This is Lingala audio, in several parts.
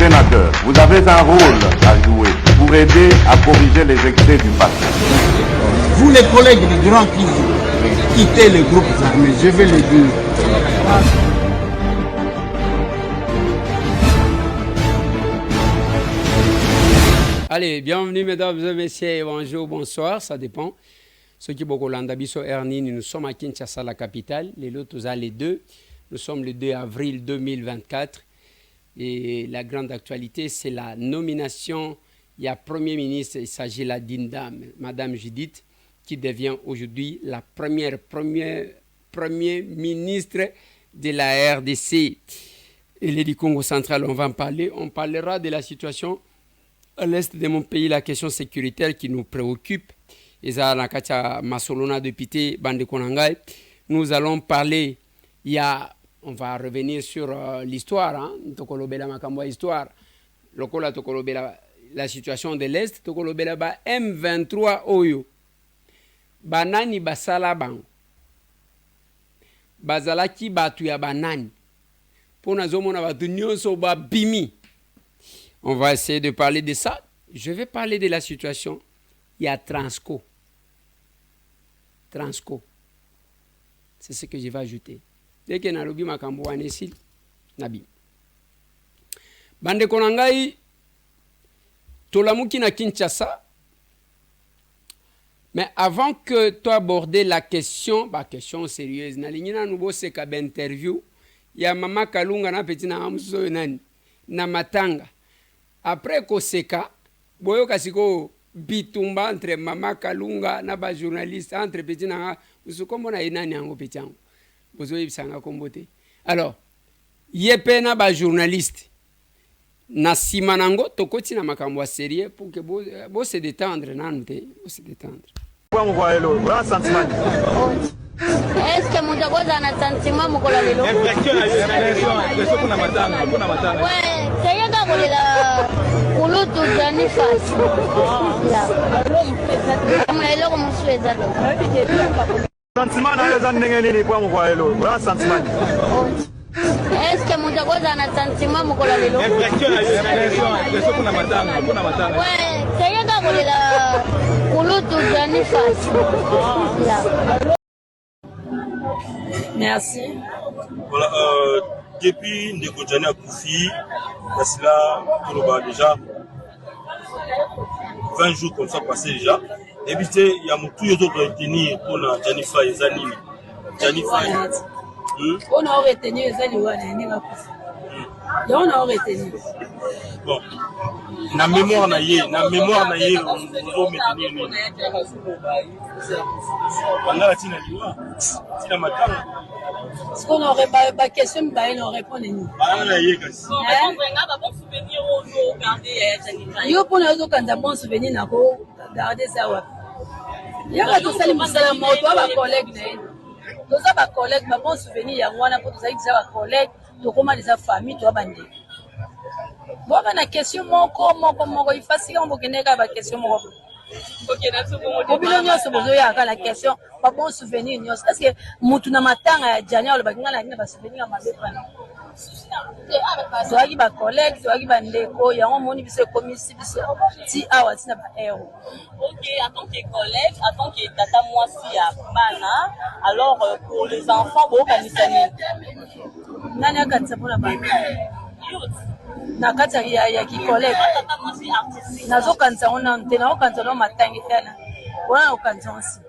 sénateur, vous avez un rôle à jouer pour aider à corriger les excès du passé. Vous les collègues du grand qui quittez les groupes armés, je vais le dire. Allez, bienvenue mesdames et messieurs, bonjour, bonsoir, ça dépend. Ceux qui beaucoup l'andabiso Erni, nous sommes à Kinshasa, la capitale. Les autres, les deux. Nous sommes le 2 avril 2024. Et la grande actualité, c'est la nomination. Il y a Premier ministre, il s'agit là d'une dame, Madame Judith, qui devient aujourd'hui la première ministre de la RDC. Et les du Congo central, on va en parler. On parlera de la situation à l'est de mon pays, la question sécuritaire qui nous préoccupe. Nous allons parler, on va revenir sur l'histoire, la situation de l'Est, M23 Oyo. Banani basala bango. Bazalaki batu ya banani. Pona zomona batu nyonso ba bimi. On va essayer de parler de ça. Je vais parler de la situation. Il y a Transco. Transco. C'est ce que je vais ajouter. Dès que Nalobi Makambo Anesil, Nabi. Bande Konangai, Tolamuki na Kinshasa. Mais avant que tu abordes la question, question sérieuse, Nalingina Nubo Seka interview, il y a Mama Kalunga na petit na Amso nani, na Matanga. Après Koseka, Boyo Kasiko bitumba entre Mama Kalunga na ba journaliste entre petit na usukombo na inani ango petit ango. Bozo ibsanga kombote. Alors, yepe na ba journaliste na simanango tokoti na makambo sérieux pour que bo se détendre nante, bo se détendre. Est-ce que mon jago a un sentiment mon collègue? Ouais, c'est un gars qui a voulu tout donner face. Mais là, comment je fais ça? Sentiment dans les années pour moi le sentiment. Est-ce que mon jago a un sentiment mon collègue? Ouais, c'est un gars qui a voulu tout donner face. Merci. Voilà, depuis Ndekojani à Koufi, parce que là, on déjà 20 jours comme ça passé déjà. Et puis, il y a tout le monde retenu pour la Janifa et Zanini. Janifa. On a retenu les Zanini. On a retenu. Bon. Na mémoire na ye, on va maintenir. Pendant tina liwa, tina matanga. Ce qu'on aurait pas question, mais on répond nous. Ah na ye kasi. Yo pour nous quand un bon souvenir na ko garder ça wa. Ya ka tosali musala moto ba collègue né. Toza ba collègue ba bon souvenir ya ngwana pour toza isa ba collègue, to koma des familles to bande. Bon, la question moko il faut si on veut que la question moko. Ok, la question pas bon souvenir parce que mutu na matanga ya janya le bakinga na ba souvenir ma bepana. Soaki ba collègue, soaki ba ndeko, ya on moni biso komisi biso ti awa tina ba héros. Ok, en tant que collègue, en tant que tata moi si à bana, alors pour les enfants bon kanisani. Nani akanisa pona ba? Na kati ya ki collègue nazo kanza ona ntena okanza no matangi tena wana okanza aussi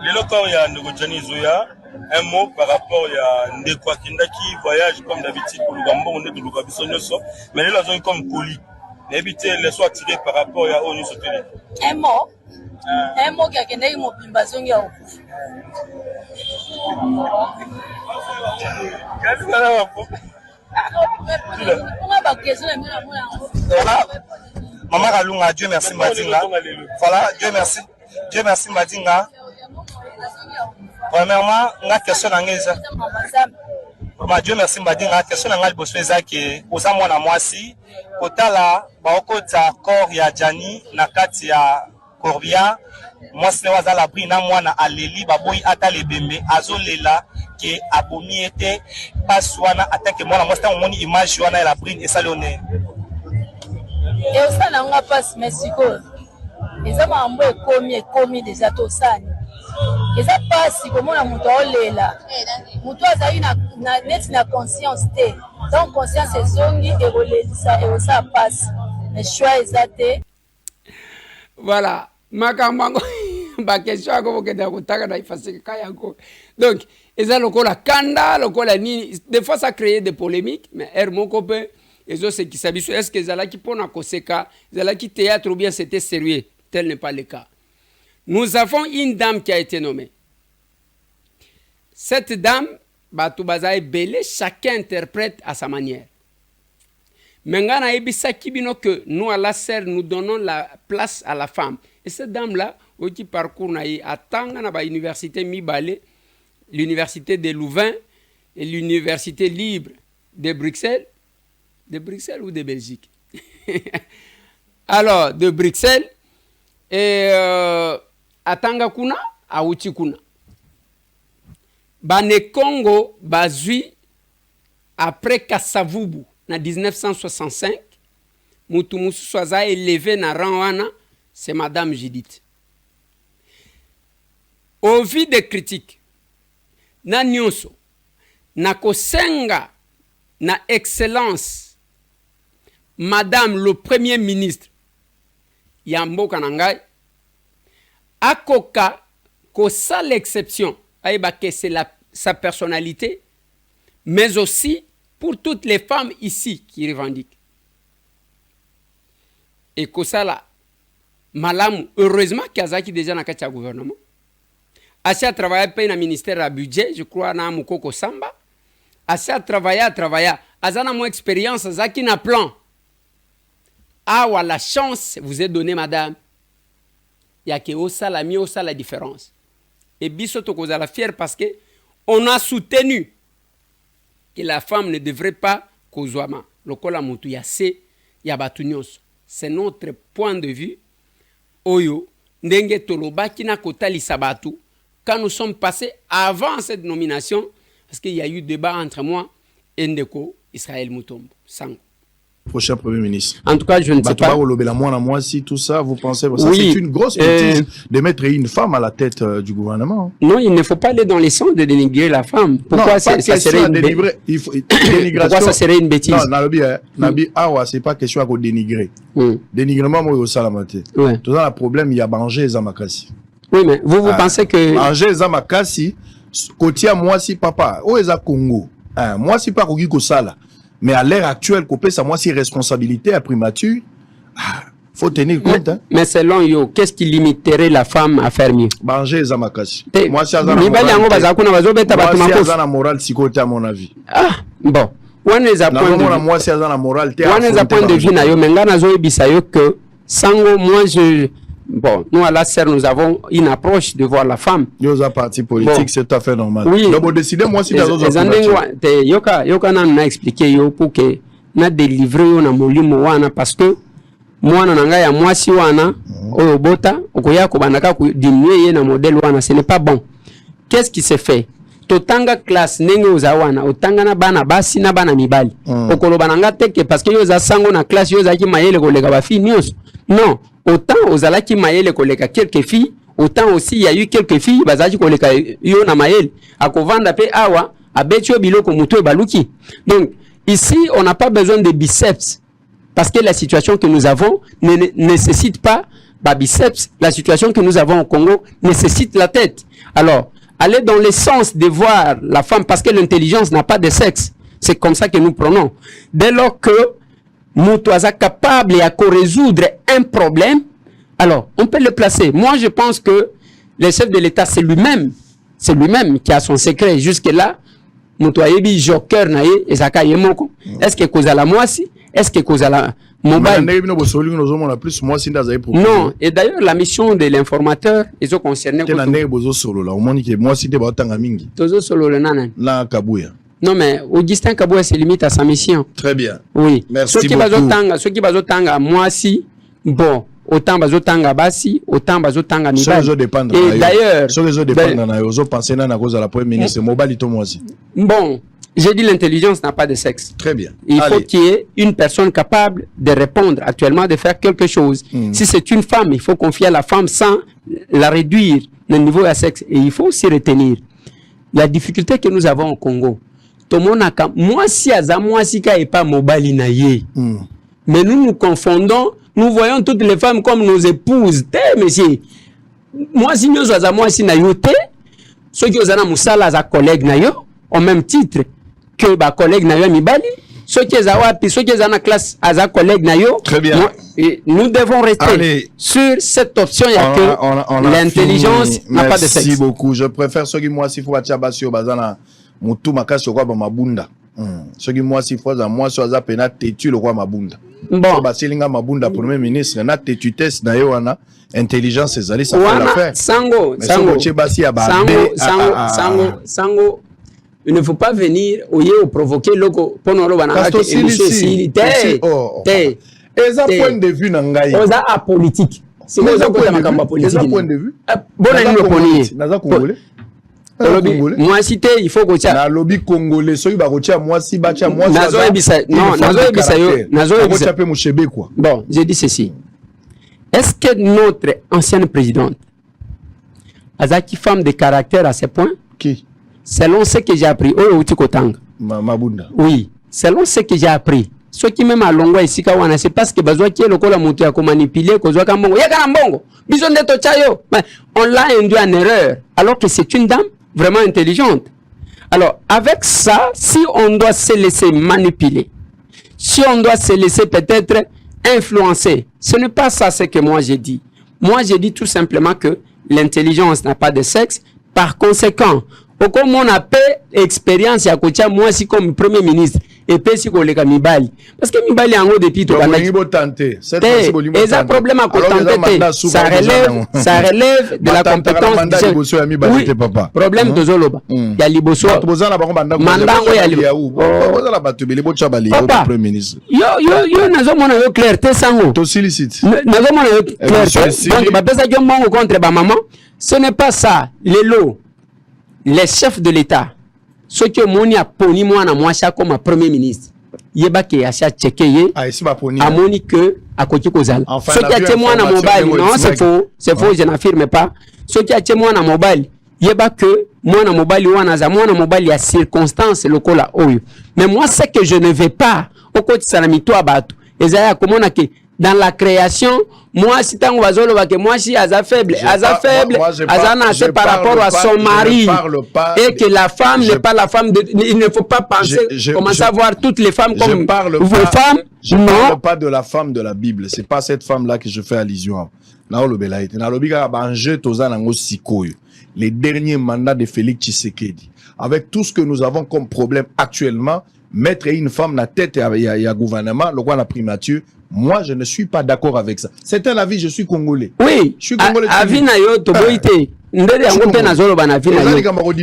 Le local ya Ndekojani Zoya, un mot par rapport à Ndekwa Kindaki voyage comme d'habitude pour le Gambon, on est de l'Ugabisonoso, mais là ils ont comme poli. Éviter les soins tirés par rapport à Onu Soteli. Un mot qui a gagné mon pimbazon ya okufu. Maman Kalunga, Dieu merci Madinga. Voilà, Dieu merci Madinga. Premièrement, la question d'Angeza. Dieu merci Madinga. La question d'Angeza Bosweza qui aux amours na moi si. Kotala, baoko ta corps ya Jani, na kati ya Corbia, mwasi ne waza l'abri na mwana aleli baboyi ata lebembe azolela ke abomi ete passe wana atake mwana mwasi ntango omoni image wana ya l'abri esali one eosala yango passe mais sikoyo eza makambo ekomi deja tosani eza pasi komona moto aolela moto azali neti na conscience te donc conscience ezongi ekolelisa ekosala pasi mais choix eza te. Voilà makambo yango bakestion yango bokenda kotanga na ifasika yango donc eza lokola kanda lokola nini des fois ça crée des polémiques mais moko mpe ezosekisa biso est ce que ezalaki mpona koseka ezalaki théâtre ou bien c'était sérieux? Tel n'est pas le cas. Nous avons une dame qui a été nommée. Cette dame, Batubaza est belé, chacun interprète à sa manière. Mengana ebisa kibino que nous à la serre nous donnons la place à la femme. Et cette dame-là, qui parcourt à Tanga, na université Mibale, l'université de Louvain et l'université libre de Bruxelles ou de Belgique. Alors, de Bruxelles. Et atanga kuna auti kuna bane Congo bazui après Kasavubu na 1965 mutu musu swaza élevé na rang wana c'est madame Judith. Au vu des critiques na nyonso na kosenga na excellence madame le premier ministre Yamboka Nangai, Akoka, que ça l'exception, que c'est sa personnalité, mais aussi pour toutes les femmes ici qui revendiquent. Et que ça là, Malam, heureusement qu'il y a déjà dans le gouvernement. Assez à travailler dans le ministère du budget, je crois, dans Mukoko Samba. Assez à travailler, Azana mon expérience, Zaki na plan. Ah, ouais, la chance vous est donnée, madame. Il y a que la différence. Et bisoto qu'on a la fière parce que on a soutenu que la femme ne devrait pas kozwama. Lokola mutu yase ya batunyos. C'est notre point de vue. Oyo ndenge tolobaki na kotali sabatu quand nous sommes passés avant cette nomination parce qu'il y a eu débat entre moi et Ndeko Israël Mutombo Sango. Prochain Premier ministre. En tout cas, je ne sais pas. Moi, si tout ça, vous pensez que oui, c'est une grosse bêtise de mettre une femme à la tête du gouvernement. Non, il ne faut pas aller dans les sens de dénigrer la femme. Pourquoi ça serait une bêtise? Pourquoi ça serait une bêtise? Non, Nabi Awa, c'est pas question de dénigrer. Dénigrement, moi, au salamate. Tout ça, le problème, il y a Bangé et Zamakasi. Oui, mais vous pensez que. Bangé et Zamakasi, côté moi, si papa, où est le Congo? Moi, si pas Kogi Kosala. Mais à l'ère actuelle, ça moi si responsabilité à primature, faut tenir compte. Mais selon yo, qu'est-ce qui limiterait la femme à faire mieux? Banger Zamakasi. Moi si azana moral psychoté à mon avis. Ah, bon. Moi si azana moral te. On point de vue na yo menga na zo ebisa yo que sango moi je bon, nous à la serre, nous avons une approche de voir la femme. Yo za parti politique, bon. C'est tout à fait normal. Oui. Donc, vous décidez, moi, si dans yoka na expliqué yo pour que na délivrer yo na molimo wana parce que moi na nga ya moi si wana oyo bota okoya ko banaka ko diminuer ye na modèle wana, ce n'est pas bon. Qu'est-ce qui se fait? Totanga classe nenge ozawana otanga na bana basi na bana mibali. Okolo bananga teke parce que yo za sango na classe yo za ki mayele ko lega ba fi nyos. Non. Autant aux alaki maël koleka quelques filles, autant aussi il y a eu quelques filles bazaji koleka yo na maël akovanda pe awa abetio biloko muto baluki. Donc ici on n'a pas besoin de biceps parce que la situation que nous avons ne nécessite pas biceps. La situation que nous avons au Congo nécessite la tête. Alors aller dans le sens de voir la femme parce que l'intelligence n'a pas de sexe. C'est comme ça que nous prenons. Dès lors que nous sommes capables de résoudre un problème, alors on peut le placer. Moi, je pense que le chef de l'État, c'est lui-même qui a son secret. Jusque-là, nous sommes joker naïe et Zaka Yemoko. Est-ce que cause à la moisi? Est-ce que cause à la mobile? Non, et d'ailleurs, la mission de l'informateur, ils ont concerné. Non, mais Augustin Kabouya se limite à sa mission. Très bien. Oui. Merci beaucoup. Ceux qui bazotanga, moi si, bon, autant bazotanga basi, autant bazotanga mibali. Et d'ailleurs, bon, j'ai dit l'intelligence n'a pas de sexe. Très bien. Il faut qu'il y ait une personne capable de répondre actuellement, de faire quelque chose. Si c'est une femme, il faut confier à la femme sans la réduire au niveau de sexe. Et il faut aussi retenir la difficulté que nous avons au Congo. Tout le monde a moi si et pas mobile naïe. Mais nous confondons, nous voyons toutes les femmes comme nos épouses. Monsieur, moi si nous avons moi si naïoté, ceux qui ont musala za collègue naïo, au même titre que ba collègue naïo mibali, ceux qui ont ceux qui ont classe à collègue naïo. Très bien. Nous devons rester sur cette option. Il y a que l'intelligence n'a pas de sexe. Merci beaucoup. Je préfère ceux qui moi si faut attiabasio bazana mutu makasi kwa ba mabunda. Ceux qui moi si faut za moi so za pena tetu le roi mabunda. Bon. Ba selinga mabunda premier ministre na tetu test na yo wana intelligence ezali ça fait l'affaire. Sango. Il ne faut pas venir au provoquer loco pour nous Eza point de vue nangai. Oza apolitique. C'est eza point de vue. Bon nous ponier. Naza congolais. Moi cité il faut que na lobby congolais soki ba kotia moi si batia moi nazo ebisa pe mushebe quoi. Bon, j'ai dit ceci. Est-ce que notre ancienne présidente Azaki femme de caractère à ce point? Qui? Selon ce que j'ai appris, Mabunda. Oui, selon ce que j'ai appris. Ce qui même à Longwa ici kawana, c'est parce que besoin qui est le col à monter à manipuler, qu'on soit comme Bongo. Bison de Tochayo. On l'a induit en erreur, alors que c'est une dame vraiment intelligente. Alors, avec ça, si on doit se laisser manipuler, si on doit se laisser peut-être influencer, ce n'est pas ça ce que moi j'ai dit. Moi, j'ai dit tout simplement que l'intelligence n'a pas de sexe. Par conséquent, comme on appelle expérience, à côté moi si comme premier ministre et puis si on les mibali parce que mibali en haut depuis tout et ça problème à côté ça relève de la compétence oui problème de Zoloba ya liboso mandango ya premier ministre yo nazomona yo clarté sango to silicite nazomona yo clarté donc ba pesa jo mongo contre ba maman ce n'est pas ça les chefs de l'État, ceux qui ont poni moi na moi comme premier ministre, yeba ke acha checker amoni que à côté kozal. Ceux qui a témoin na mobile, non c'est faux, je n'affirme pas. Ceux qui a témoin na mobile, yeba que moi na mobile wana za moi na mobile ya circonstance lokola oyo. Mais moi c'est que je ne vais pas au côté salamito abatu. Ezaya komona ke dans la création, moi si tango bazolo que moi si aza faible, azana c'est par rapport à son mari et que la femme n'est pas la femme de, il ne faut pas penser commencer à voir toutes les femmes comme vos femmes. Je ne parle pas de la femme de la Bible, c'est pas cette femme là que je fais allusion. Les derniers mandats de Félix Tshisekedi, avec tout ce que nous avons comme problème actuellement, mettre une femme na tête à gouvernement, le roi la primature, moi je ne suis pas d'accord avec ça. C'est un avis, je suis congolais. Oui, je suis congolais. Avis na yo to boité. Ndele yango pe na zolo bana vina yo.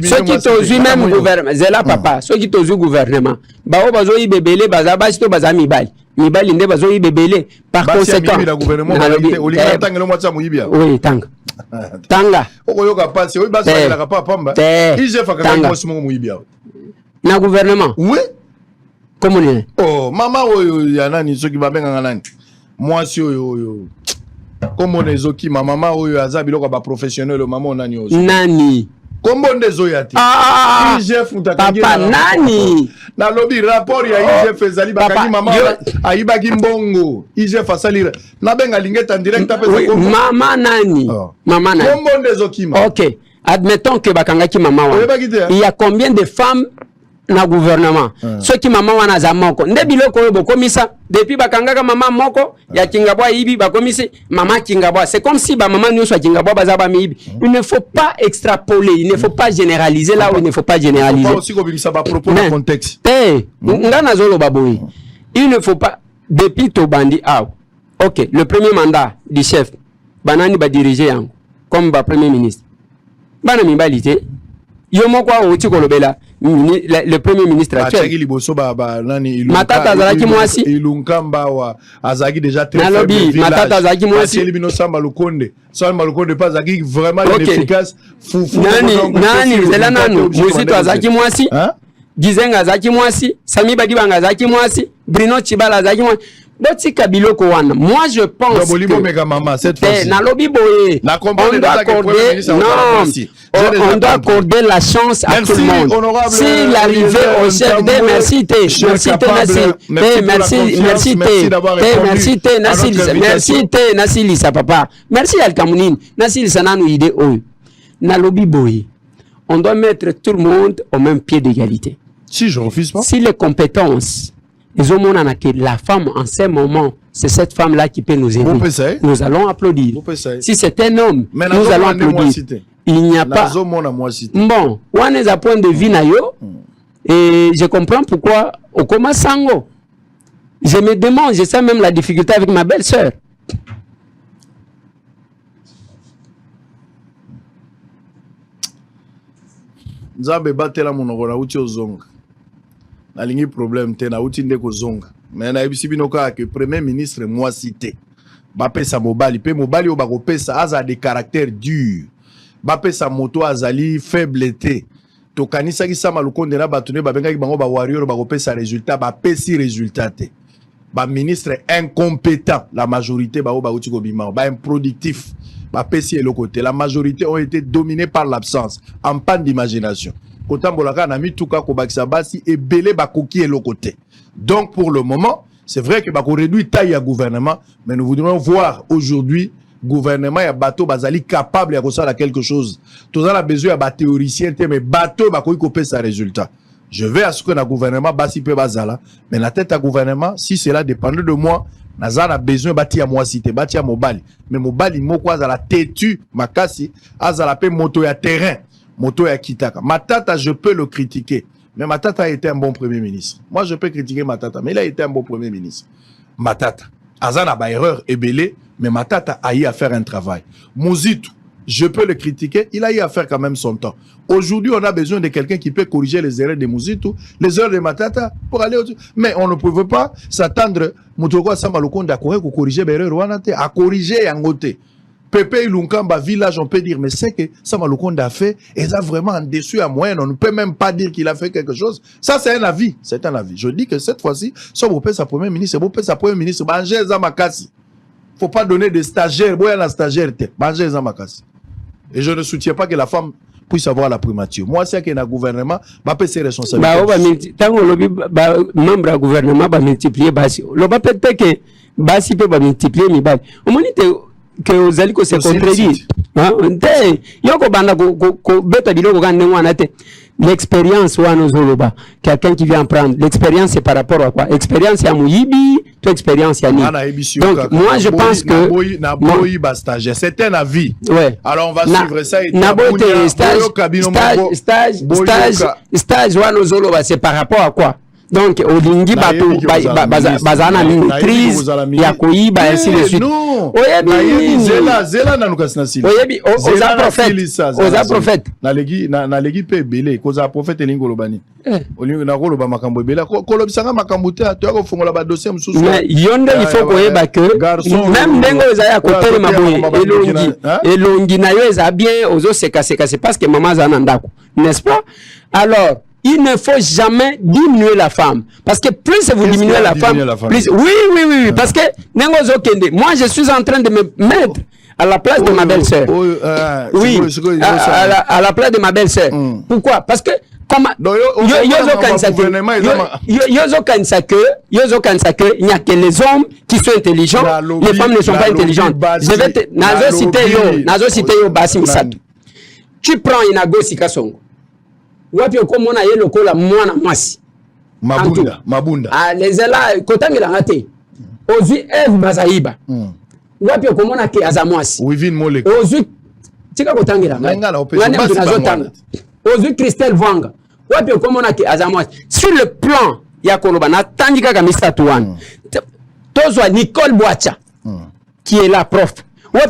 Ceux qui tozu même gouvernement, zela papa, ceux qui tozu gouvernement. Ba o bazo ibebele baza basi to baza mibali. Mibali nde bazo ibebele par conséquent. Oui, tanga. Tanga. Okoyoka pasi, oyi basi la pas pamba. Ije fakaka mosi mo muibia. Na gouvernement. Oui. Comment on est? Oh, maman, ya nani, ceux qui va bien nani. Moi, si comment les oki, ma maman, azabi loka ba professionnel, maman, nani aussi. Nani. Comment des oyati? IGF, papa, nani. Na lobby, rapport, ya IGF, ezali, bakani, maman, aïbagi mbongo. IGF, asali, na benga lingette en direct, maman, nani. Maman, nani. Comment des oki, ma. Ok. Admettons que bakangaki maman. Il y a combien de femmes na gouvernement ceux qui maman wana za moko nde biloko yo bokomisa depuis bakangaka maman moko ya kingabwa ibi bakomisi maman kingabwa c'est comme si ba maman nyuso kingabwa baza ba mibi il ne faut pas extrapoler il ne faut pas généraliser là où il ne faut pas généraliser pas aussi comme ça va propos le contexte ngana zolo baboyi il ne faut pas depuis to bandi OK le premier mandat du chef banani ba diriger yango comme ba premier ministre bana mibalite yo moko o ti kolobela le premier ministre actuel. Matata azalaki mwasi. Ilunkamba wa azaki déjà très faible. Matata azalaki mwasi. Elibino Samba Lukonde. Samba Lukonde pas azaki vraiment efficace. Nani zela nanu Musito azalaki mwasi. Gizenga azalaki mwasi. Sami Badibanga azalaki mwasi. Bruno Chibala azalaki mwasi. Botika biloko wana. Moi je pense que on doit accorder la chance à tout le monde. S'il arrivait au CRD, merci Lisa papa. Merci Al Kamounine. Merci Lisa nanu ide oyo. Na lobby boye. On doit mettre tout le monde au même pied d'égalité. Si je refuse pas. Si les compétences la femme en ce moment, c'est cette femme-là qui peut nous aider. Nous allons applaudir. Si c'est un homme, nous allons applaudir. Il n'y a pas. Bon, on est à point de vue nayo et je comprends pourquoi au Koma Sango. Je me demande, je sais même la difficulté avec ma belle-sœur. Nzambe batela monokona uti ozonga. Nalingi problème te na uti ndeko zonga. Mais na ebisi binoka que premier ministre moi cité. Ba pesa mobali pe mobali o ba ko pesa aza de caractère dur. Ba pesa moto azali faiblete. To kanisa ki sama lukonde na batune ba benga ki bango ba warrior ba ko pesa résultat ba pesi résultat te. Ba ministre incompétent la majorité ba o ba uti ko bima ba improductif. Ba pesi et le côté la majorité ont été dominés par l'absence en panne d'imagination. Kotambolaka na mi tuka ko bakisa basi et belé ba koki et le côté. Donc pour le moment, c'est vrai que bako réduit taille à gouvernement, mais nous voudrions voir aujourd'hui gouvernement ya bateau bazali capable ya kosa quelque chose. Tout ça a besoin ya théoricien mais bateau bako kopé sa résultat. Je vais à ce que na gouvernement basi pe bazala, mais la tête à gouvernement si cela dépendait de moi, nazana besoin bati à moi cité, bati à mobali. Mais mobali moko azala têtu makasi, azala pe moto ya terrain, moto ya kitaka. Matata je peux le critiquer. Mais Matata a été un bon premier ministre. Moi, je peux critiquer Matata, mais il a été un bon premier ministre. Matata. Azana ba erreur est belé, mais Matata a eu à faire un travail. Mouzito, je peux le critiquer, il a eu à faire quand même son temps. Aujourd'hui, on a besoin de quelqu'un qui peut corriger les erreurs de Mouzito, les erreurs de Matata, pour aller au-dessus. Mais on ne pouvait pas s'attendre, Moutoko Samba Lukonde, à corriger les erreurs, à corriger un côté. Pépé Ilunkamba village, on peut dire, mais c'est que Samba Lukonde a fait, et ça vraiment en dessus à moyen, on ne peut même pas dire qu'il a fait quelque chose. Ça, c'est un avis. C'est un avis. Je dis que cette fois-ci, si on peut sa premier ministre, sa premier ministre, Banger Zamakasi. Faut pas donner des stagiaires, boya la stagiaire, Banger Zamakasi. Et je ne soutiens pas que la femme puisse avoir la primature. Moi, c'est qu'il y a un gouvernement, va payer ses responsabilités. Tant que membre du gouvernement va multiplier, le va peut-être que Basi peut multiplier, mais au moins, que vous allez se contredire. L'expérience ou à quelqu'un qui vient prendre l'expérience c'est par rapport à quoi? Expérience à Mouyibi, toi expérience à Ni. Donc moi je pense que c'est un avis. Ouais. Alors on va suivre ça et stage c'est par rapport à quoi? Donc, au Lingi Bazana maîtrise, Yakoïba, ainsi de suite. Non, Zela Nanukasnasi. Oza prophète. Nalegi pe belé, koza prophète Lingolobani. Olingo na koloba makambo bela. Kolobisanga makambo te, tu as fongola ba dossier mususu. Mais yonde il faut koyeba que même dengo ezaya côté maboye elongi na yo eza bien ozo seka c'est parce que maman zana ndako. N'est-ce pas? Alors il ne faut jamais diminuer la femme. Parce que plus vous diminuez la femme, plus... Oui. Parce que, moi, je suis en train de me mettre à la place de ma belle-sœur. Oui, à la place de ma belle-sœur. Pourquoi? Parce que, comment... Il n'y a que les hommes qui sont intelligents, les femmes ne sont pas intelligentes. Je vais te... Nazo citer yo Bassi Misato. Tu prends Inago Sikasongo. Wapi okomona ye lokola mwana mwasi mabunda les là kotangela ngate ozwi Eve Bazaïba wapi okomona ke azamwasi Wivin Molek ozwi tika kotangela ngate ozwi Christelle Vanga wapi okomona ke azamwasi sur le plan ya koloba na tandika ka Mr. Tuan tozwa Nicole Boacha qui est la prof Non,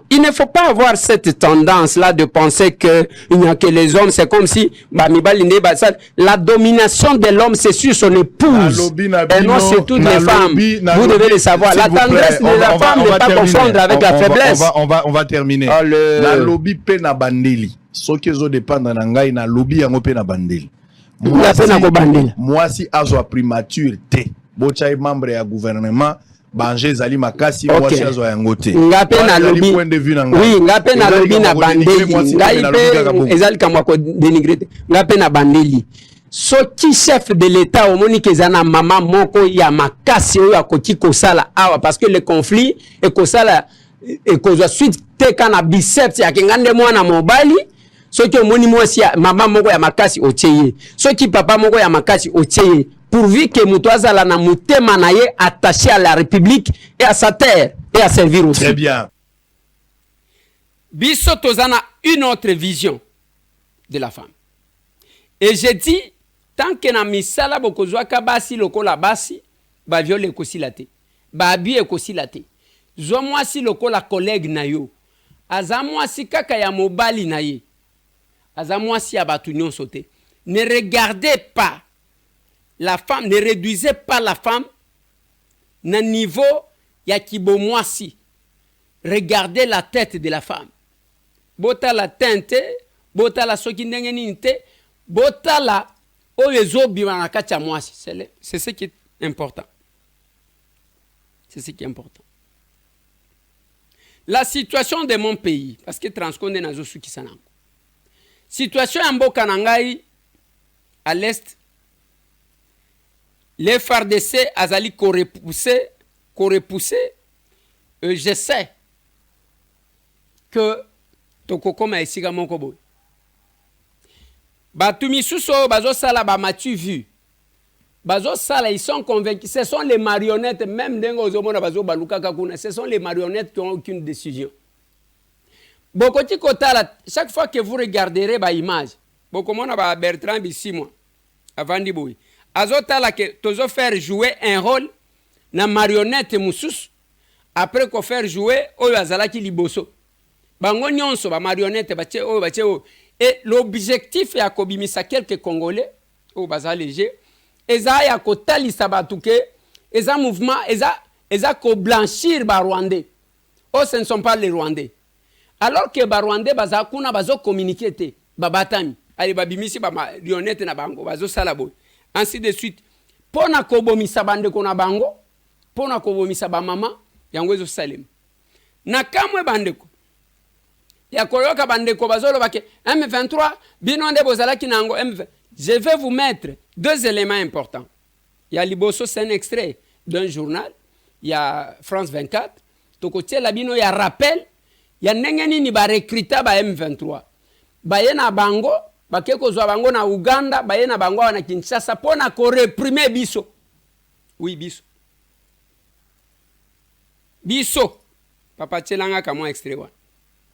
il ne faut pas avoir cette tendance-là de penser qu'il n'y a que les hommes. C'est comme si la domination de l'homme, c'est sur son épouse. Et non, c'est toutes les femmes. Vous devez le savoir. La tendresse de la femme n'est pas confondre avec la faiblesse. On va terminer. La lobby pe na bandeli. Ce qui zo dépendre na ngai na lobby yango pe na bandeli. Moi si azo primature te. Bochai membre ya gouvernement. Banje zali makasi moi si azo yangote. Ngape na lobby. Oui, ngape na lobby na bandeli. Ngape ezali kamwa ko dénigrer. Ngape na bandeli. Soti chef de l'État au moni kezana mama moko ya makasi oyo akoki kosala awa parce que le conflit et kosala et kozwa suite te kana biceps ya kengande mwana mobali soki omoni mwasi ya mama moko ya makasi otieye soki papa moko ya makasi otieye pourvu que mutu azala na mutema na ye attaché à la République et à sa terre et à servir aussi. Très bien. Biso tozana une autre vision de la femme. Et j'ai dit tant que na misala bokozwaka basi lokola basi ba viole ekosila te ba abi ekosila te zo mwasi lokola collègue na yo aza mwasi kaka ya mobali na ye aza mwasi ya batu nyonso te. Ne regardez pas la femme, ne réduisez pas la femme na niveau ya kibo mwasi. Regardez la tête de la femme. Bota la teinte, bota la soki ndenge nini te, bota la oyezo bimana kacha mwasi. C'est ce qui est important. C'est ce qui est important. La situation de mon pays, parce que transconde nazo suki sanango. Situation en mboka nangai à l'est, les FARDC azali ko repousser, je sais que tokokoma esika moko boy. Batu misuso bazo sala ba matu vu. Bazo sala ils sont convaincus, ce sont les marionnettes même dengo zomona bazo baluka kakuna, ce sont les marionnettes qui ont aucune décision. Bokoti kotala chaque fois que vous regarderez ba image, bokomona ba Bertrand Bisimwa avant di boy. Azotala que tozo faire jouer un rôle na marionnette mususu après ko faire jouer oyo azalaki liboso. Bango nyonso ba marionnette bache oyo et l'objectif ya kobimisa quelques Congolais au baza léger eza ya kotalisa batuke eza mouvement eza ko blanchir ba Rwandais. Oh, ce ne sont pas les Rwandais. Alors que ba Rwandais baza kuna bazo communiquer te babatami ali babimisi ba marionnette na bango bazo sala boy. Ainsi de suite. Pona kobomisa bandeko na bango, pona kobomisa ba mama yango ezo salem. Na kamwe bandeko ya koyoka bandeko bazolo bake M23 bino nde bozalaki nango M20. Je vais vous mettre deux éléments importants. Il y a liboso, c'est un extrait d'un journal, il y a France 24, tokotie la bino ya rappel, il y a nengeni ni ba recruta ba M23. Ba yena bango bake kozwa bango na Uganda, ba yena bango na Kinshasa pona ko réprimer biso. Oui, biso. Biso. Papa Tchelanga kamo extrait one.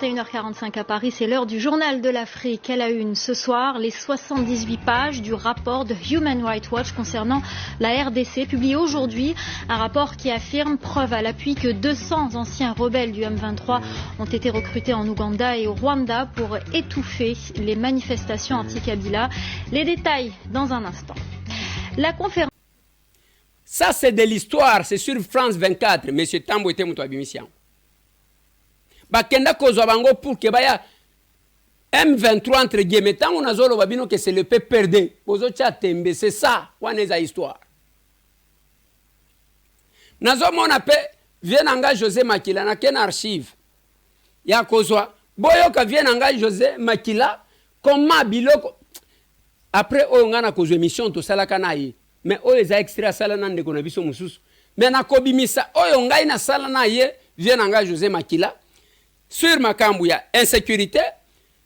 21h45 à Paris, c'est l'heure du journal de l'Afrique. Elle a une ce soir les 78 pages du rapport de Human Rights Watch concernant la RDC, publié aujourd'hui. Un rapport qui affirme, preuve à l'appui, que 200 anciens rebelles du M23 ont été recrutés en Ouganda et au Rwanda pour étouffer les manifestations anti-Kabila. Les détails dans un instant. La conférence... Ça, c'est de l'histoire, c'est sur France 24. Monsieur Tambo était mon mission. Bakenda kozwa bango pour que baya M23 entre guillemets tant on a zolo babino que c'est le peu perdé bozo cha tembe c'est ça waneza histoire nazo mona pe vienanga José Makila na ken archive ya kozwa boyoka vienanga José Makila comment biloko après oyo ngana kozwa émission to sala kanayi mais oyo za extra sala nande kona biso mususu mais na kobimisa oyo ngai na sala na ye vienanga José Makila sur Makambouya, insécurité,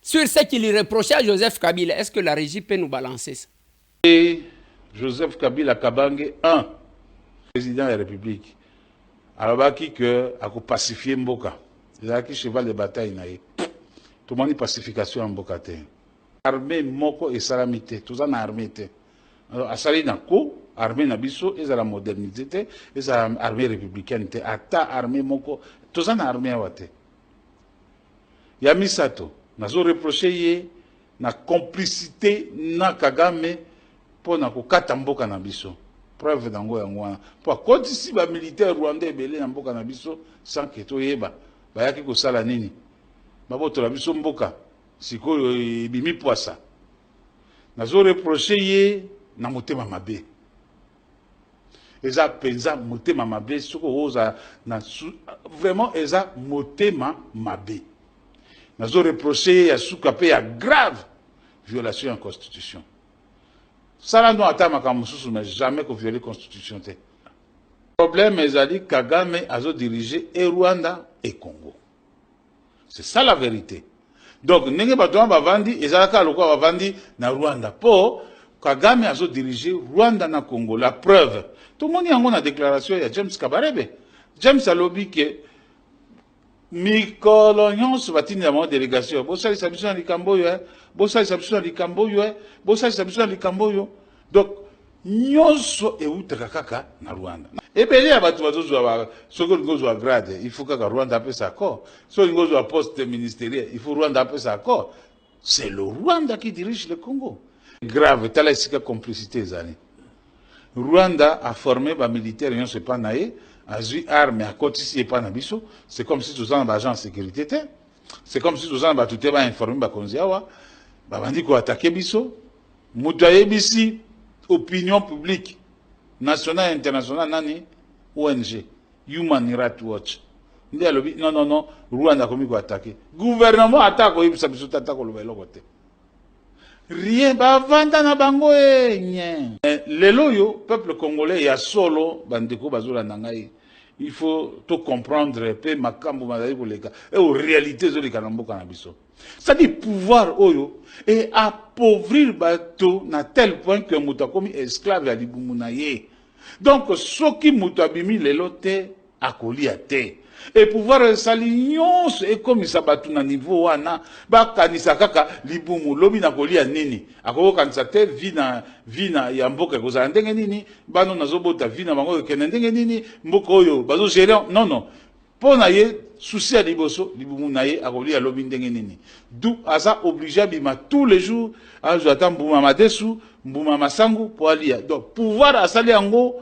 sur ce qu'il reprochait à Joseph Kabila. Est-ce que la régie peut nous balancer ça? Et Joseph Kabila Kabange, président de la République, alors qui que a pacifié Mboka, il a qui cheval de bataille naïe. Tout le monde pacification en Mboka. Armée moko et salamité, tout ça na armée. Alors à Sali Nako, armée nabiso et la modernité et la armée républicaine ata armée moko toza na armée wate ya misato nazo reprocher ye na complicité na Kagame pour na kokata mboka na biso preuve dango yango wana po kotisi ba militaire rwandais belé na mboka na biso sans que toyeba bayaki kosala nini babotola biso mboka sikoyo ebimi poisa nazo reprocher ye na motema mabe eza penza motema mabe soko oza na vraiment eza motema mabe nazo reprocher ye ya suka pe ya grave violation en constitution sala no ata makambo susu mais jamais ko violer constitution te problème ezali Kagame azo diriger et Rwanda et Congo c'est ça la vérité donc ndenge bato bavandi ezalaka lokwa bavandi na Rwanda po Kagame azo diriger Rwanda na Congo la preuve tout le monde yango na déclaration ya James Kabarebe James alobi ke mikolo nyonso batini na mo délégation bosalisa biso na likambo yo bosalisa biso na likambo yo bosalisa biso na likambo yo donc nyonso eutaka kaka na Rwanda ebele ya bato bazozwa soko ngozwa grade il faut kaka Rwanda apesa accord soko ngozwa poste ministériel il faut Rwanda apesa accord c'est le Rwanda qui dirige le Congo grave tala esika complicité ezali Rwanda a formé ba militaire nyonso epa na ye azui arme akotisi epa na biso c'est comme si toza na ba agent de sécurité te c'est comme si toza na bato te ba informer bakonzi awa babandi ko attaquer biso mutu ayebisi opinion publique nationale et internationale nani ONG Human Rights Watch ndi alobi non Rwanda komi ko attaquer gouvernement attaque oyebisa biso tata ko loba eloko te rien bavanda na bango nye lelo yo peuple congolais ya solo bandeko bazola na ngai il faut tout comprendre pe makambo mazali koleka et en réalité zo leka na mboka na biso ça dit pouvoir oyo et appauvrir bato na tel point que mutu akomi esclave ya libumu na ye donc soki mutu abimi lelo te akolia te et pouvoir sali nyonso ekomisa bato na niveau wana bakanisa kaka libumu lobi na kolia nini akokanisa te vina ya mboka ekozala ndenge nini bano nazobota vina bango ekende ndenge nini mboka oyo bazogere non pona ye souci ya liboso libumu na ye akolia lobi ndenge nini d'où aza obligé abima tous les jours azwa ata mbuma madesu mbuma masangu po alia donc pouvoir asali yango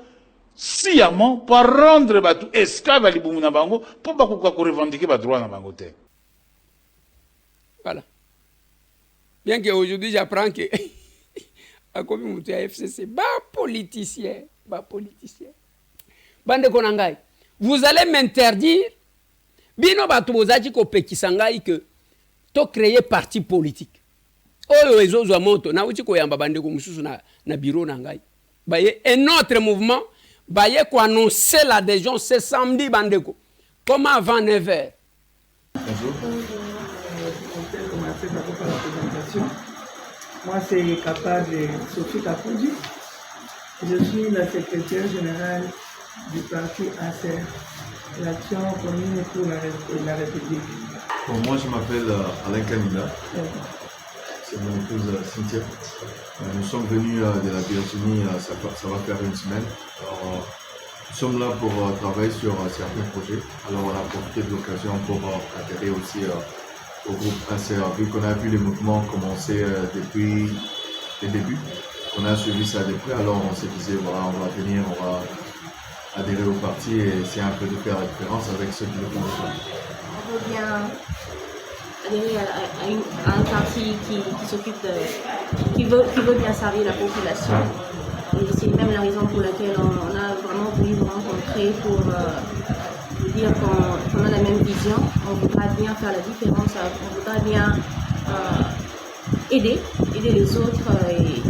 sciemment pour rendre batu esclave à libumu na bango pour bakoka ko revendiquer ba droit na bango te. Voilà. Bien que aujourd'hui j'apprends que à comme mutu ya FCC politicien. Bande konangai. Vous allez m'interdire bino batu bozaki ko pekisa ngai que to créer parti politique. Oyo ezozwa moto na uti ko yamba bande ko mususu na bureau na ngai. Baye un autre mouvement Baye ko annoncer l'adhésion ce samedi bandeko. Comme avant 9h. Bonjour. Moi c'est capable Sophie Kapoudi. Je suis la secrétaire générale du parti ACR, l'Action commune pour la République. Bon, moi je m'appelle Alain Kanina. C'est mon épouse Cynthia. Nous sommes venus de la Virginie, ça va faire une semaine. Alors, nous sommes là pour travailler sur certains projets. Alors on a profité de l'occasion pour adhérer aussi au groupe ACR. Vu qu'on a vu les mouvements commencer depuis le début, on a suivi ça de près. Alors on s'est dit, voilà, on va venir, on va adhérer au parti et essayer un peu de faire la différence avec ceux qui le font. On veut bien adhérer à un parti qui s'occupe qui veut bien servir la population. Et c'est même la raison pour laquelle on a vraiment voulu vous rencontrer pour dire qu'on a la même vision. On voudra bien faire la différence, on voudra bien aider les autres. Et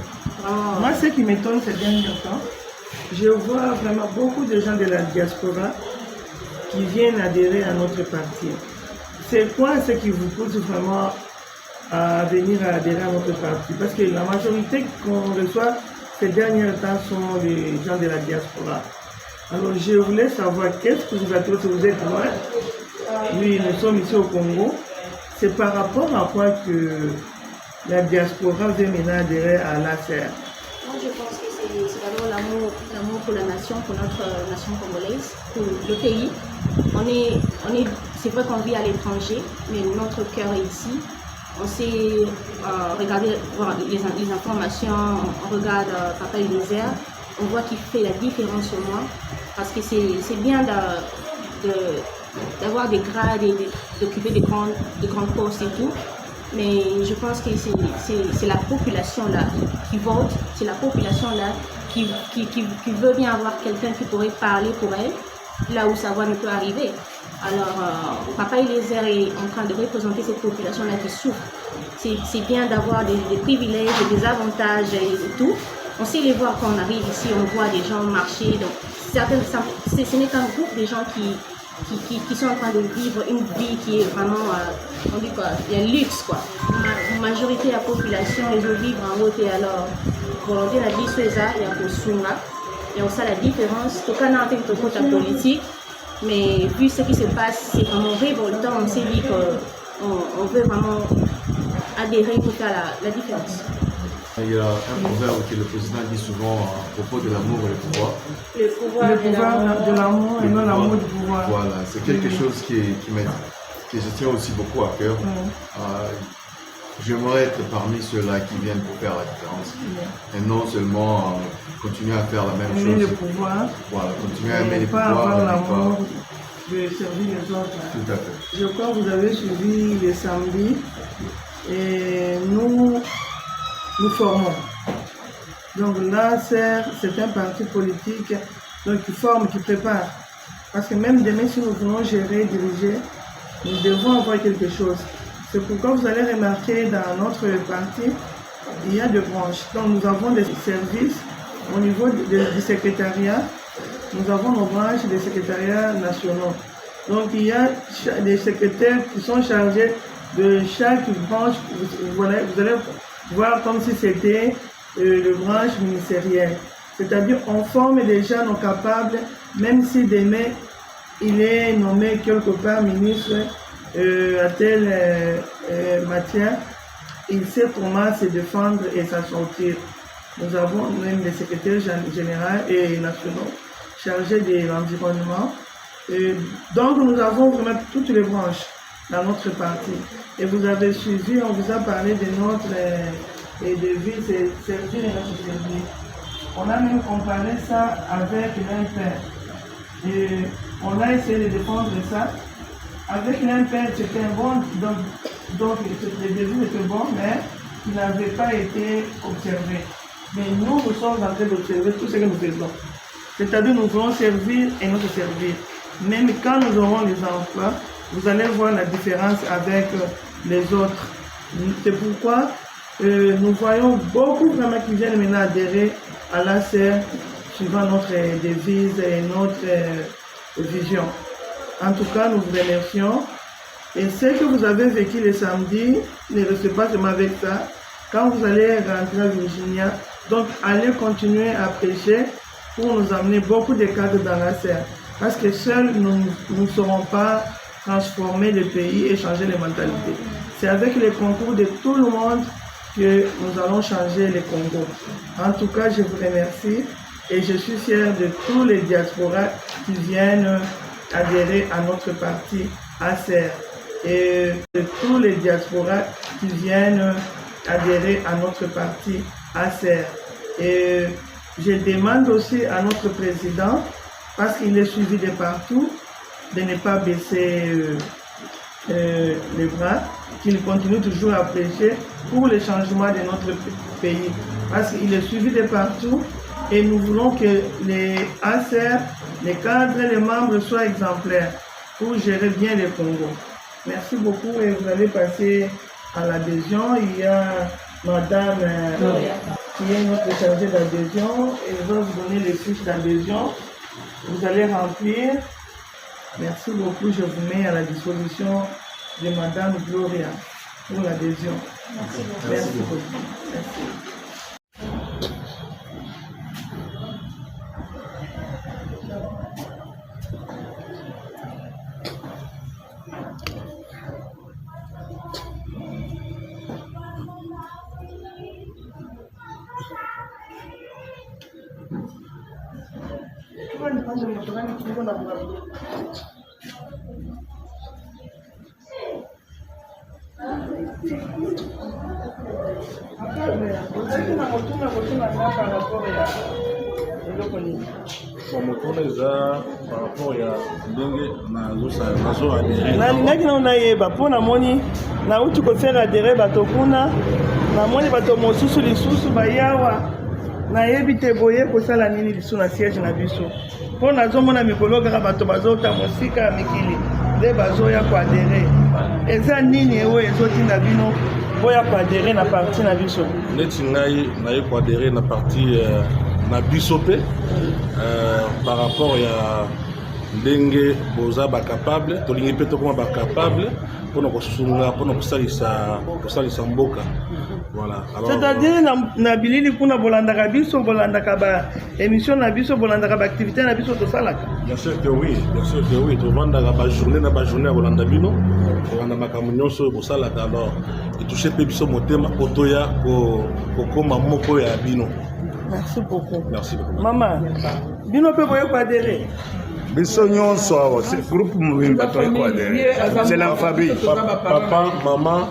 vraiment... Moi, ce qui m'étonne ces derniers temps, je vois vraiment beaucoup de gens de la diaspora qui viennent adhérer à notre parti. C'est quoi ce qui vous pousse vraiment à venir adhérer à notre parti? Parce que la majorité qu'on reçoit ces derniers temps sont les gens de la diaspora. Alors je voulais savoir qu'est-ce que vous attendez, vous êtes loin. Oui, nous sommes ici au Congo. C'est par rapport à quoi que la diaspora veut maintenant adhérer à l'ACR? Moi je pense que c'est d'abord l'amour pour la nation, pour notre nation congolaise, pour le pays. C'est vrai qu'on vit à l'étranger, mais notre cœur est ici. On sait regarder voir les informations, on regarde Papa Eliezer, on voit qu'il fait la différence sur moi, parce que c'est bien d'avoir des grades et d'occuper de grands postes et tout. Mais je pense que c'est la population là qui vote, c'est la population là qui veut bien avoir quelqu'un qui pourrait parler pour elle, là où sa voix ne peut arriver. Alors, Papa Eliezer est en train de représenter cette population là qui souffre. C'est bien d'avoir des privilèges et des avantages et tout. On sait les voir quand on arrive ici, on voit des gens marcher. Donc, ce n'est qu'un groupe de gens qui sont en train de vivre une vie qui est vraiment, on dit quoi, il y a luxe quoi. La majorité de la population, ils veulent vivre en haute et alors, volonté la vie c'est ça, il y a pour Sunga. Et on sait la différence, tout cas dans la politique, mais vu ce qui se passe, c'est vraiment révoltant, on s'est dit qu'on veut vraiment adhérer pour faire la différence. Il y a un proverbe que le président dit souvent à propos de l'amour et le pouvoir. Le pouvoir de l'amour et non l'amour du pouvoir. Voilà, c'est quelque chose que je tiens aussi beaucoup à cœur. J'aimerais être parmi ceux-là qui viennent pour faire la différence. Et non seulement continuer à faire la même chose. Aimer le pouvoir. Voilà, continuer à aimer les pouvoirs. Pas avoir l'amour de servir les autres. Tout à fait. Je crois que vous avez suivi les samedis et nous formons. Donc là, c'est un parti politique donc, qui forme, qui prépare. Parce que même demain, si nous voulons gérer, diriger, nous devons avoir quelque chose. C'est pourquoi vous allez remarquer dans notre parti, il y a des branches. Donc nous avons des services au niveau du secrétariat. Nous avons nos branches des secrétariats nationaux. Donc il y a des secrétaires qui sont chargés de chaque branche. Vous allez voir comme si c'était le branche ministérielle. C'est-à-dire on forme des gens non capables, même si demain il est nommé quelque part ministre à telle matière, il sait comment se défendre et s'en sortir. Nous avons même des secrétaires généraux et nationaux chargés de l'environnement. Donc nous avons vraiment toutes les branches dans notre parti. Et vous avez suivi, on vous a parlé de notre devise, c'est servir notre service. On a même comparé ça avec l'IMPER. Et on a essayé de défendre ça. Avec l'IMPER, c'était bon, donc les devises étaient bons, mais ils n'avaient pas été observés. Mais nous sommes en train d'observer tout ce que nous faisons. C'est-à-dire nous voulons servir et notre servir. Même quand nous aurons les emplois, vous allez voir la différence avec les autres. C'est pourquoi nous voyons beaucoup vraiment qui viennent maintenant adhérer à l'ACR suivant notre devise et notre vision. En tout cas, nous vous remercions. Et ce que vous avez vécu le samedi, ne restez pas seulement avec ça. Quand vous allez rentrer à Virginia, donc allez continuer à prêcher pour nous amener beaucoup de cadres dans l'ACR. Parce que seuls, nous ne saurons pas transformer le pays et changer les mentalités. C'est avec le concours de tout le monde que nous allons changer le Congo. En tout cas, je vous remercie et je suis fier de tous les diasporas qui viennent adhérer à notre parti ACR et de tous les diasporas qui viennent adhérer à notre parti ACR. Et je demande aussi à notre président, parce qu'il est suivi de partout, de ne pas baisser les bras, qu'il continue toujours à prêcher pour le changement de notre pays. Parce qu'il est suivi de partout et nous voulons que les ACR, les cadres et les membres soient exemplaires pour gérer bien le Congo. Merci beaucoup et vous allez passer à l'adhésion. Il y a Madame qui est notre chargée d'adhésion et elle va vous donner les fiches d'adhésion. Vous allez remplir. Merci beaucoup. Je vous mets à la disposition de Madame Gloria pour l'adhésion. Merci beaucoup. Merci. nalingaki nao nayeba mpo namoni nauti kofere adere bato kuna namoni bato mosusu lisusu bayawa nayebi te boye kosala nini lisu na siège na biso mpo nazomona mikolo kaka bato bazota mosika ya mikili nde bazoya koadere eza nini oyo ezotinda bino boya koadere na parti na biso neti ngai naye koadere na parti na biso mpe par rapport ya ndenge boza bacapable tolingi mpe tokoma bacapable mpona kosunga mpona kosalisa mboka. Voilà. C'est-à-dire na bilili kuna bolandaka biso bolandaka baémission na biso bolandaka baactivité na biso tosalaka. Bien sûr que oui, tovandaka bajournée na bajournée ya kolanda bino kolanda makambo nyonso oyo bosalaka alors etouche mpe biso motema po toya kokoma moko ya bino. Merci beaucoup. Merci beaucoup. Mama, bino mpe boye koadere biso nyonso awa c'est groupe mobimba toye koadere c'est la famille papa maman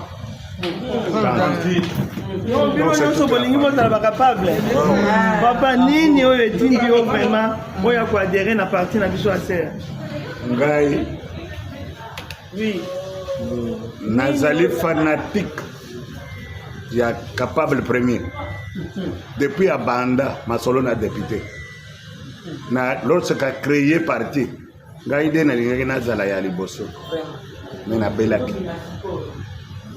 bino nyonso bolingi bozala bacapable papa nini oyo etindi yo vraiment oyo koadere na parti na biso ya ser ngai oui nazali fanatique ya capable premier depuis abanda masolo na député na lorsque a créé parti ngai nde nalingaki nazala ya liboso me nabelaki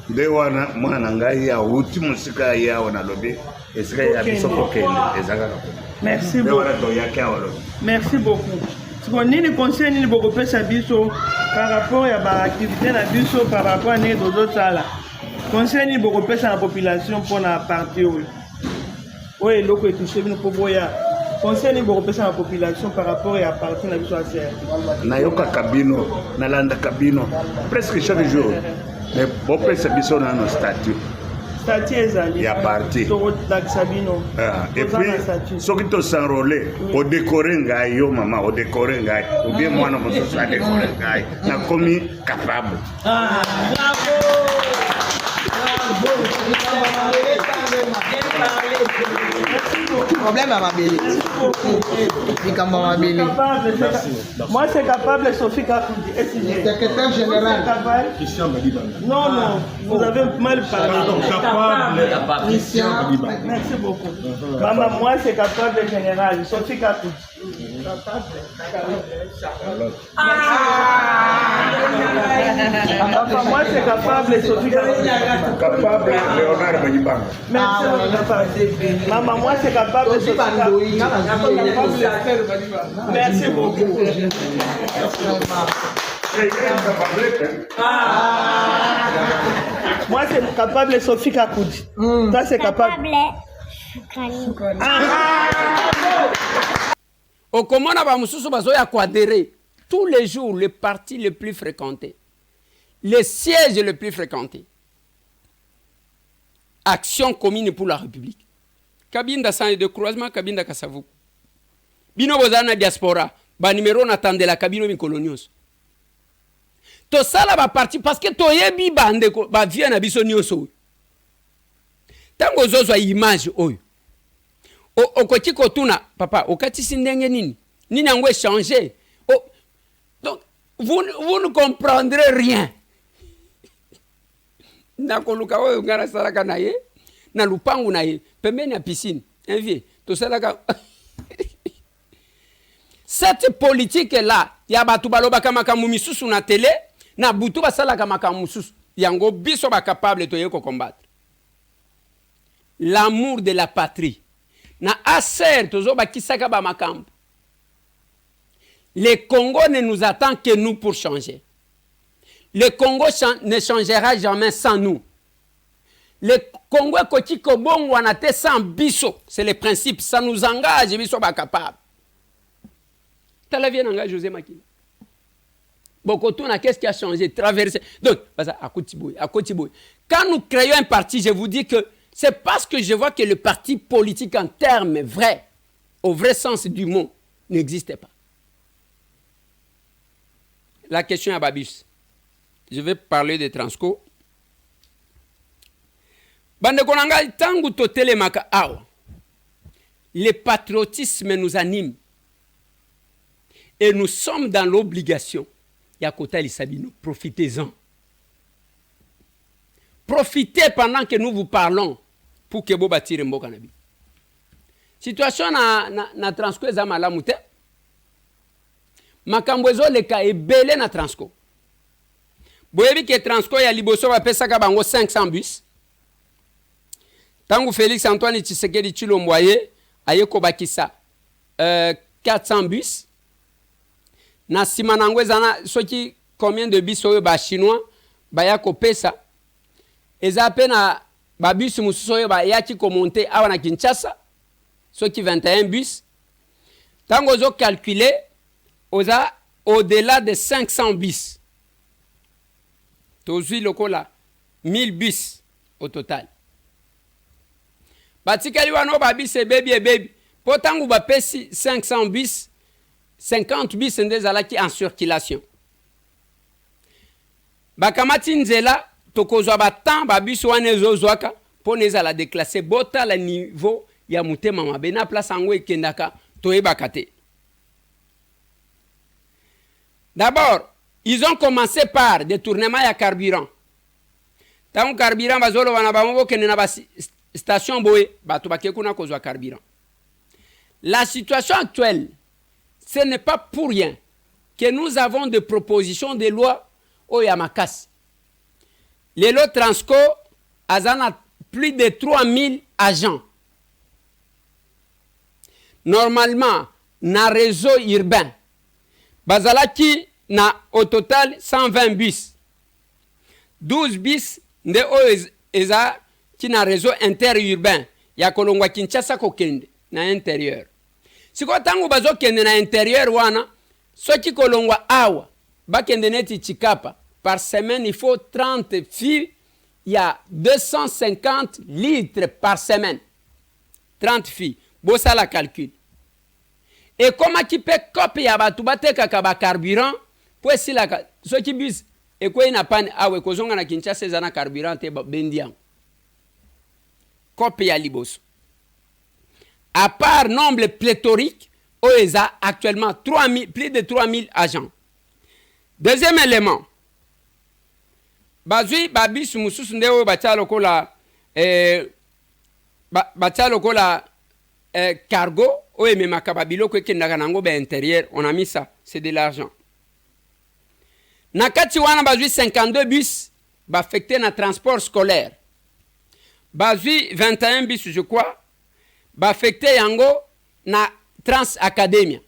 nde wana mwana na ngai auti mosika ya awa nalobi esika ya biso kokende eza kaka merci beaucoup merci beaucoup siko nini conseil nini bokopesa biso par rapport ya baactivité na biso par rapport a ndenge tozosala conseil nini bokopesa na population mpona parti oyo oyo eloko etouche bino mpo boya conseil nini bokopesa na population par rapport ya parti na biso ya ser nayokaka bino nalandaka bino presque chaque jour mais bopesa biso nano statut ezali ya parti tokolakisa bino et puis soki tosenrole odekore ngai yo mama odekore ngai obie mwana mosusu adekore ngai nakomi capable. Problème à ma belle. Moi, c'est capable, Sophie Kakoudi. Secrétaire général. Christian Madiba. Non, vous avez mal parlé. Capable. Christian Madiba. Merci beaucoup. Maman, moi, c'est capable général, Sophie Kakoudi. Papa, moi, c'est capable, Sophie Kakoudi. Capable, Léonard Madiba. Merci. Maman, moi, c'est capable, Sophie Kakoudi. Merci beaucoup. Moi, c'est capable, Sophie Kakoudi. Toi, c'est capable. Au Komona Bamususu Bazoya Kwadere, tous les jours, le parti le plus fréquenté, le siège le plus fréquenté, Action commune pour la République. Kabinda Sane de croisement, Kabinda Kasavuku. Bino Bozana diaspora, ba numéro n'attendait la cabine colonios. To sala ba parti parce que to yebi bande ba via na biso nyoso. Tango zozo image oyo. Okoti kotuna papa okati sindenge nini? Nini yango changer. Donc vous ne comprendrez rien. Na koluka oyo ngara salaka na ye, na lupangu na ye, pembeni ya piscine. Envie, to salaka cette politique là, ya batu balobaka makambo misusu na télé, na butu basalaka makambo misusu. Yango biso ba capable to yeko combattre. L'amour de la patrie. Na aser tozo bakisaka ba makambo. Le Congo ne nous attend que nous pour changer. Le Congo ne changera jamais sans nous. Le Congo koti kobongo anate sans biso, c'est le principe, ça nous engage biso ba capable. Tala vient engage José Makila. Bokotuna, qu'est-ce qui a changé? Traverser. Donc, à Kotiboy. Quand nous créons un parti, je vous dis que c'est parce que je vois que le parti politique en termes vrais, au vrai sens du mot, n'existait pas. la question à Babus. Je vais parler de Transco. Bande konanga tangu totele maka awa. Le patriotisme nous anime. Et nous sommes dans l'obligation. Yakota Elisabino, profitez-en. Profitez pendant que nous vous parlons pour que vous bâtirez Mboka Nabi. Situation na Transco eza malamu te. Makambo ezo leka ebele na Transco. Boyebi ke Transco ya liboso ba pesaka bango 500 bus. Tangu Félix Antoine Tshisekedi Tshilombo aye kobakisa 400 bus. Na sima nango ezana soki combien de bus oyo ba chinois baya kopesa. Eza pena ba bus mususu oyo ba yaki komonte awa na Kinshasa. Soki 21 bus. Tango zo calculer oza au-delà de 500 bus. Tozui lokola 1000 bus au total. Batikali wano ba bus e baby. Potangu ba pesi 500 bus, 50 bus ndezalaki en circulation. Bakamati nzela tokozwa batan ba bus wana ezozwaka po nezala déclasser bota la niveau ya mutema mabe na place ango ekendaka toyebaka te. D'abord, ils ont commencé par détournement ya carburant. Tant carburant bazolo wana bango kende na ba station boye bato bakekuna kozwa carburant. La situation actuelle, ce n'est pas pour rien que nous avons des propositions de loi au Yamakas. Les lots Transco azana plus de 3000 agents. Normalement, na réseau urbain, bazalaki na au total 120 bus. 12 bus nde o eza ki na réseau interurbain ya kolongwa Kinshasa kokende na intérieur. Siko tangu bazo kende na intérieur wana, soki kolongwa awa, bakende neti Chikapa, par semaine il faut 30 filles, il y a 250 litres par semaine. 30 filles. Bossa la calcul. Et comment qui peut copier à batubate kaka carburant pour si la ce qui bus et quoi n'a pas awe kozonga na Kinshasa zana carburant te bendian. Copier à libos. À part nombre pléthorique, OESA actuellement 3000 plus de 3000 agents. Deuxième élément. Bazui babis mususu ndeo bacha lokola bacha lokola cargo, oui, mais ma kababilo que kendaganango be intérieur, on a mis ça, c'est de l'argent. Nakati wana bazui 52 bus, ba affecté na transport scolaire. Bazui 21 bus, je crois, ba affecté yango na Trans Academia.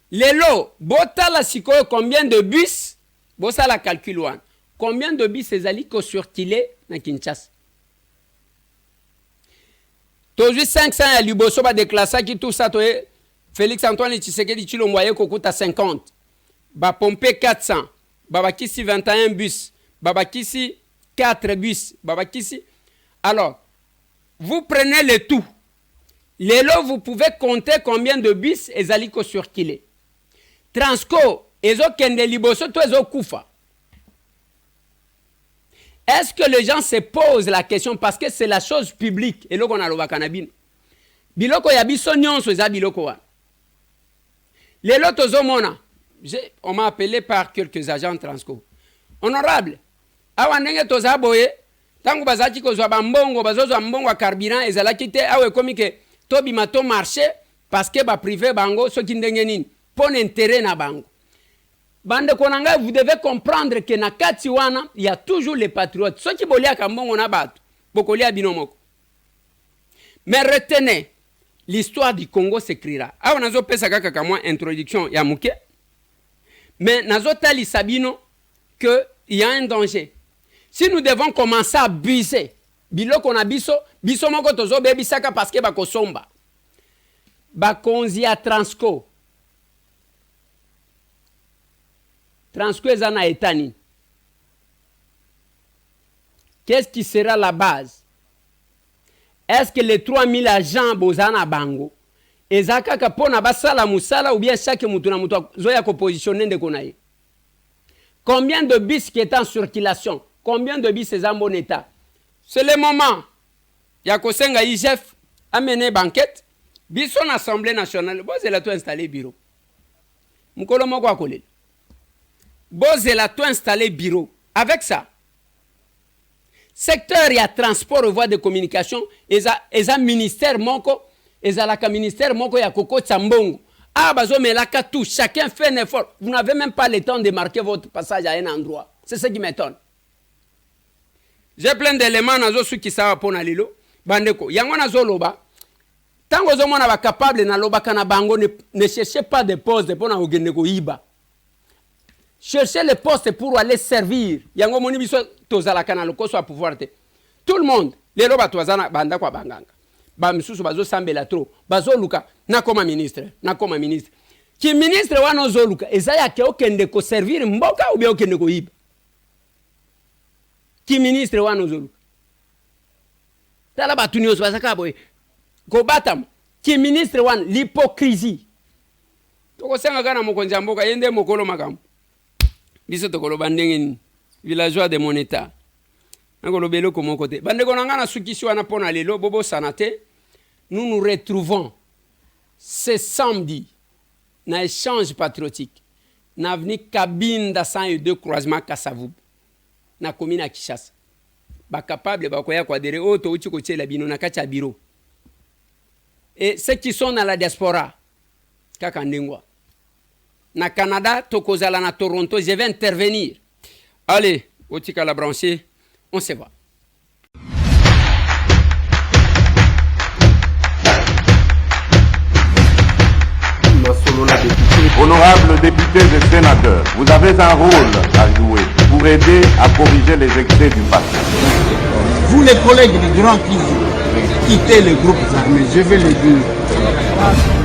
Lelo, bota la siko combien de bus, bosa la calcul wana. Combien de bus ces aliko surtilé na Kinshasa? Toujours 500 à Liboso va déclasser qui tout ça, Félix Antoine Tshisekedi Tshilombo kokuta 50. Ba pomper 400. Babakisi 21 bus. Babakisi 4 bus. Babakisi. Alors, vous prenez le tout. Les lots, vous pouvez compter combien de bus et aliko circuler. Transco, ezo kende Liboso, to ezo kufa. Est-ce que les gens se posent la question parce que c'est la chose publique et là qu'on a le kanabin. Biloko ya biso nyonso eza biloko wa. Les lotos omona. On m'a appelé par quelques agents Transco. Honorable, awa ndenge toza boye, tangu bazaki kozwa bambongo, bazozwa mbongo carburant ezalaki te awe komike tobi mato marché parce que ba privé bango soki ndenge nini pon intérêt na bango. Bande konanga, vous devez comprendre que na kati wana, il y a toujours les patriotes. Ceux qui bolia kambongo na batu, bokolia binomoko. Mais retenez, l'histoire du Congo s'écrira. Awa nazo pesa kaka kamwa introduction ya muke. Mais nazo tali sabino que il y a un danger. Si nous devons commencer à abuser, biloko na biso, biso moko tozo bebisaka parce que bakosomba. Bakonzi ya Transco. Transco ezana etani. Qu'est-ce qui sera la base? Est-ce que les 3000 agents bozana bango ezaka kapona basala musala ou bien chaque mutu na mutu zoya ko positionner ndeko naye? Combien de bis qui étaient en circulation? Combien de bis sont en bon état? C'est le moment. Il y a Kosenga IGF a mené banquette. Bis son Assemblée nationale. Bon, c'est là tout installé bureau. Mukolo moko akole. Bon, c'est là tout installé bureau. Avec ça, secteur, il y a transport et voie de communication. Et ça ministère moko. Et ça la ministère moko ya koko tsambongo. Ah, bazo mais là tout. Chacun fait un effort. Vous n'avez même pas le temps de marquer votre passage à un endroit. C'est ce qui m'étonne. J'ai plein d'éléments dans ce qui savent pour Nalilo. Bandeko, yango na zoloba. Tant que vous êtes capable de loba kana bango, ne cherchez pas de postes pour na ogendeko iba. Cherchez les postes pour aller servir. Yango moni biso tozala kana loko so pouvoir te. Tout le monde, les loba tozana banda kwa banganga. Ba misusu bazo sambela trop. Bazo luka na koma ministre, na koma ministre. Ki ministre wana zo luka ezaya ke okendeko servir mboka ou bien okendeko iba. Ki ministre wana zo luka. Tala batuni oso basaka boy. Ko batam ki ministre wan l'hypocrisie. Toko senga kana mokonzi mboka yende mokolo makam. Biso tokolo bandengeni villageois de mon état. Ngolo belo ko mon côté. Bande ko ngana sukisi wana pona lelo bobo sanate. Nous nous retrouvons ce samedi na échange patriotique na avenue Kabinda 102 croisement Kasavubu na commune à Kinshasa. Ba capable ba koya kwa dere auto uchi ko tshela bino na kacha bureau. Et ceux qui sont dans la diaspora kaka ndengwa na Canada tokozala na Toronto, je vais intervenir. Allez, otika la brancher, on se va. Honorables députés et sénateurs, vous avez un rôle à jouer pour aider à corriger les excès du passé. Vous les collègues du Grand qui quittez les groupes armés, je vais le dire.